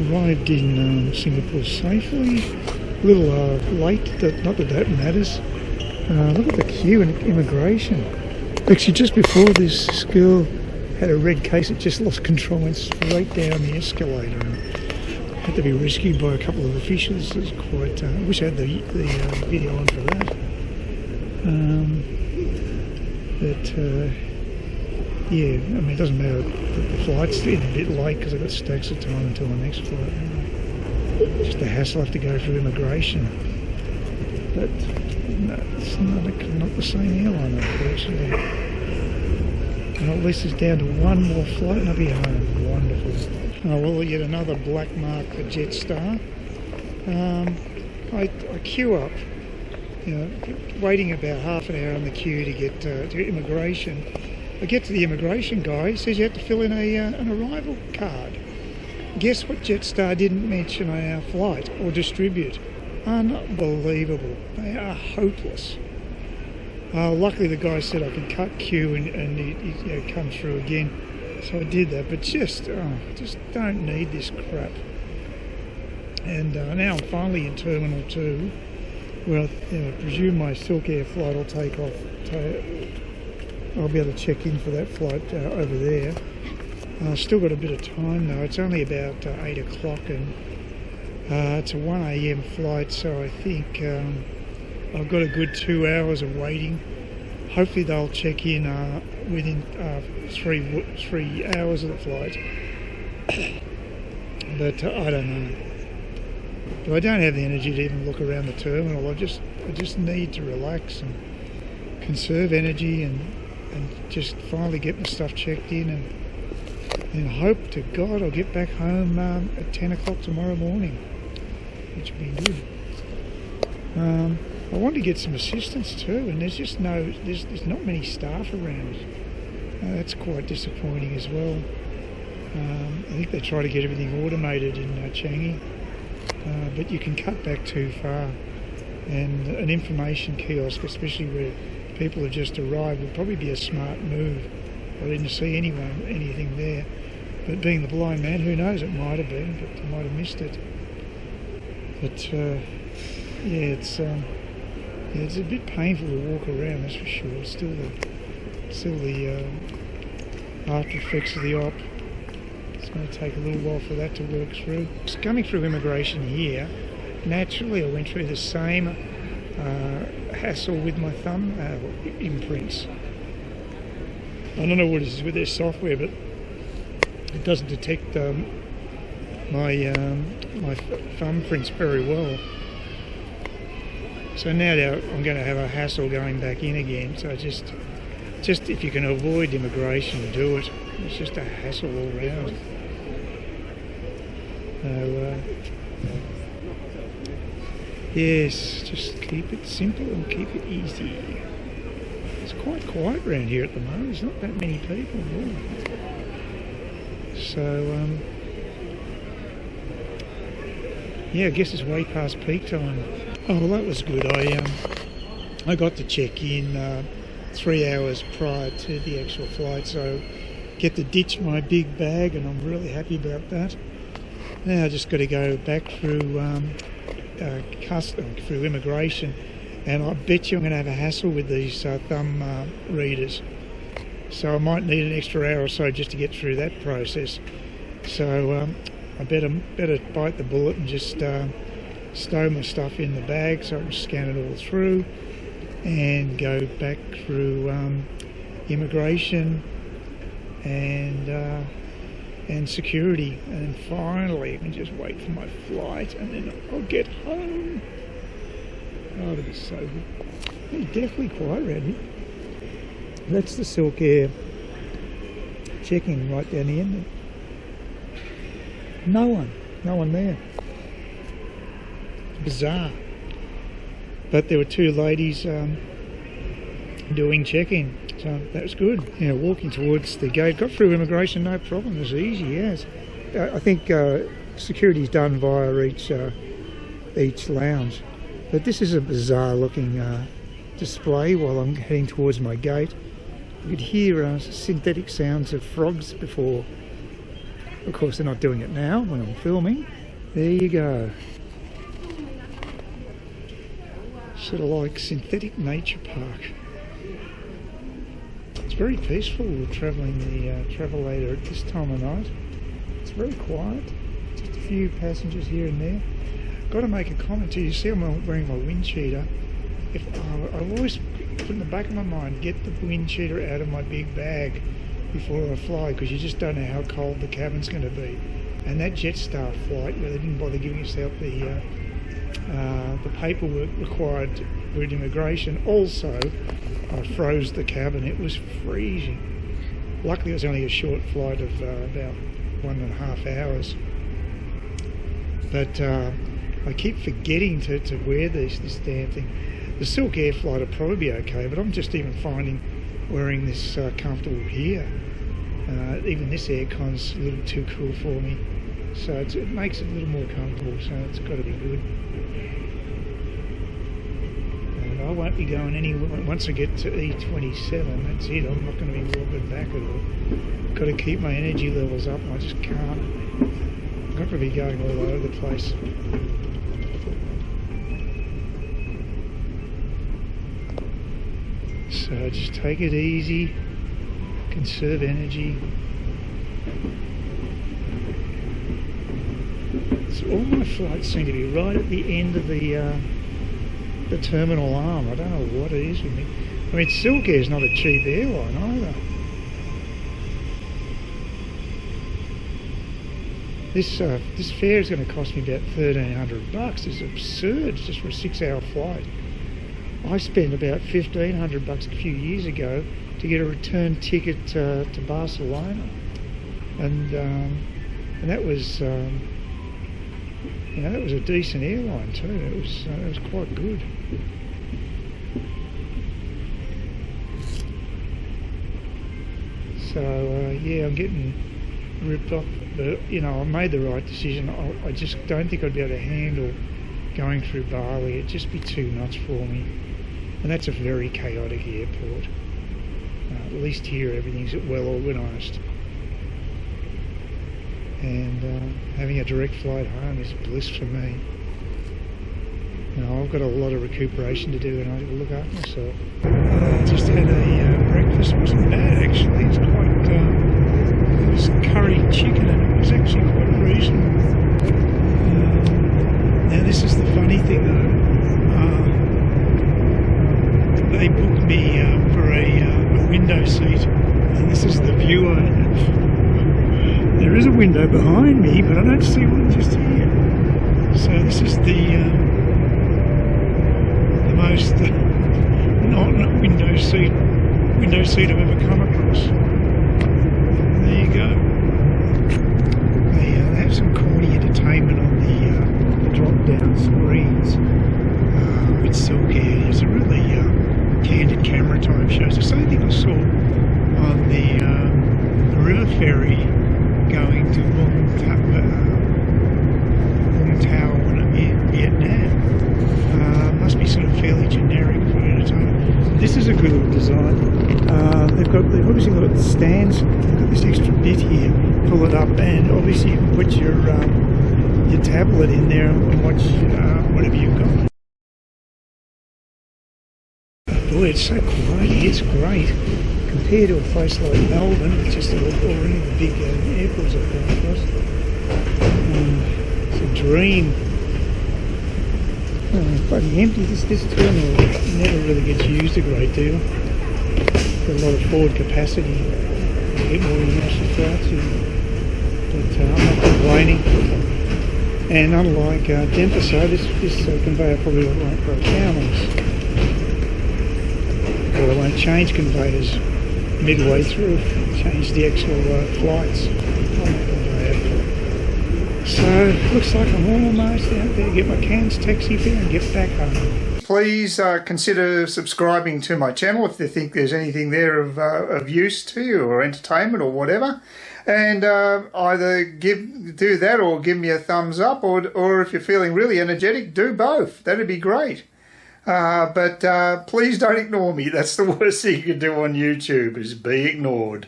Arrived in Singapore safely. A little late, not that that matters. Look at the queue in immigration. Actually, just before this girl had a red case, it just lost control, went straight down the escalator and had to be rescued by a couple of officials. It was quite. I wish I had the video on for that. Yeah, I mean, it doesn't matter that the flight's a bit late because I've got stacks of time until my next flight. Just the hassle I have to go through immigration. But no, it's not the same airline, unfortunately. And at least it's down to one more flight and I'll be home. Wonderful. Oh, well, yet another black mark for Jetstar. I queue up, waiting about half an hour on the queue to get to immigration. I get to the immigration guy, he says you have to fill in an arrival card. Guess what Jetstar didn't mention on our flight or distribute? Unbelievable. They are hopeless. Luckily the guy said I can cut queue and he come through again. So I did that, but just don't need this crap. And now I'm finally in Terminal 2, where I presume my Silkair flight will take off. I'll be able to check in for that flight over there. Still got a bit of time though. It's only about 8 o'clock and it's a 1 AM flight, so I think I've got a good 2 hours of waiting. Hopefully they'll check in within 3 hours of the flight. But I don't know. But I don't have the energy to even look around the terminal. I just need to relax and conserve energy and just finally get my stuff checked in and hope to God I'll get back home at 10 o'clock tomorrow morning, which would be good. I want to get some assistance too, and there's not many staff around. That's quite disappointing as well. I think they try to get everything automated in Changi, but you can cut back too far. And an information kiosk, especially where people have just arrived, would probably be a smart move. I didn't see anything there. But being the blind man, who knows, it might have been, but I might have missed it. But yeah, it's a bit painful to walk around, that's for sure. It's still the after effects of the op. It's going to take a little while for that to work through. Just coming through immigration here, naturally I went through the same hassle with my thumb imprints. I don't know what it is with their software, but it doesn't detect my thumbprints very well. So now I'm going to have a hassle going back in again. So just if you can avoid immigration, do it. It's just a hassle all round. So yes, just keep it simple and keep it easy. It's quite quiet around here at the moment. There's not that many people. So yeah, I guess it's way past peak time. Oh, well, that was good. I got to check in 3 hours prior to the actual flight, so get to ditch my big bag, and I'm really happy about that. Now I just got to go back through through immigration, and I bet you I'm going to have a hassle with these thumb readers. So I might need an extra hour or so just to get through that process. So I better bite the bullet and just stow my stuff in the bag so I can scan it all through and go back through immigration and security, and finally I can just wait for my flight and then I'll get home. Oh, it'll be so good. It's definitely quiet around here. That's the Silkair check-in right down the end. No one there. It's bizarre. But there were two ladies doing check-in, so that was good. Walking towards the gate, got through immigration, no problem. It was easy. Yes, I think security's done via each lounge. But this is a bizarre-looking display while I'm heading towards my gate. You could hear synthetic sounds of frogs before. Of course, they're not doing it now when I'm filming. There you go. Sort of like synthetic nature park. It's very peaceful travelling the Travelator at this time of night. It's very quiet. Just a few passengers here and there. Got to make a comment too. You see I'm wearing my wind cheater. I always put in the back of my mind, get the wind cheater out of my big bag before I fly, because you just don't know how cold the cabin's going to be. And that Jetstar flight, where they didn't bother giving us out the paperwork required with immigration, also I froze the cabin. It was freezing. Luckily it was only a short flight of about 1.5 hours. But I keep forgetting to wear this damn thing. The Silkair flight will probably be okay, but I'm just even finding wearing this comfortable here. Even this aircon's a little too cool for me, so it makes it a little more comfortable, so it's got to be good. And I won't be going anywhere once I get to E27. That's it. I'm not going to be walking back at all. Got to keep my energy levels up, and I just can't. I'm not going to be going all over the place. So just take it easy, conserve energy. So all my flights seem to be right at the end of the terminal arm. I don't know what it is with me. I mean, Silkair is not a cheap airline either. This fare is going to cost me about $1,300. It's absurd just for a 6-hour flight. I spent about $1,500 a few years ago to get a return ticket to Barcelona, and that was that was a decent airline too. It was quite good. So yeah, I'm getting ripped off, but I made the right decision. I just don't think I'd be able to handle going through Bali. It'd just be too much for me. And that's a very chaotic airport. At least here everything's well organised. And having a direct flight home is bliss for me. I've got a lot of recuperation to do, and I look after myself. I just had a breakfast. It wasn't bad actually. It's quite it was curry chicken, and it was actually quite reasonable. Now this is the funny thing though. They booked me for a window seat, and this is the view I have. There is a window behind me, but I don't see one just here. So this is the most not window seat I've ever come across. There you go. They have some corny entertainment on the drop-down screens with Silkair. It's a really candid camera type shows. The same thing I saw on the river ferry going to Long Tao in Vietnam. Must be sort of fairly generic for entertainment. This is a good little design. They've obviously got the stands. They've got this extra bit here. Pull it up, and obviously you can put your tablet in there and watch whatever you've got. Boy, it's so quiet. It's great compared to a place like Melbourne. It's just or any of the big airports I've come across. It's a dream. It's bloody empty. This terminal never really gets used a great deal. Got a lot of forward capacity. A bit more international flights here. But I'm not complaining. And unlike Jetstar, this conveyor probably won't break down on us. Or they won't change conveyors midway through, change the actual flights on the conveyor. So, looks like I'm almost out there, get my Cairns taxi fare and get back home. Please consider subscribing to my channel if you think there's anything there of use to you, or entertainment or whatever. And either do that or give me a thumbs up, or if you're feeling really energetic, do both. That'd be great. But please don't ignore me. That's the worst thing you can do on YouTube, is be ignored.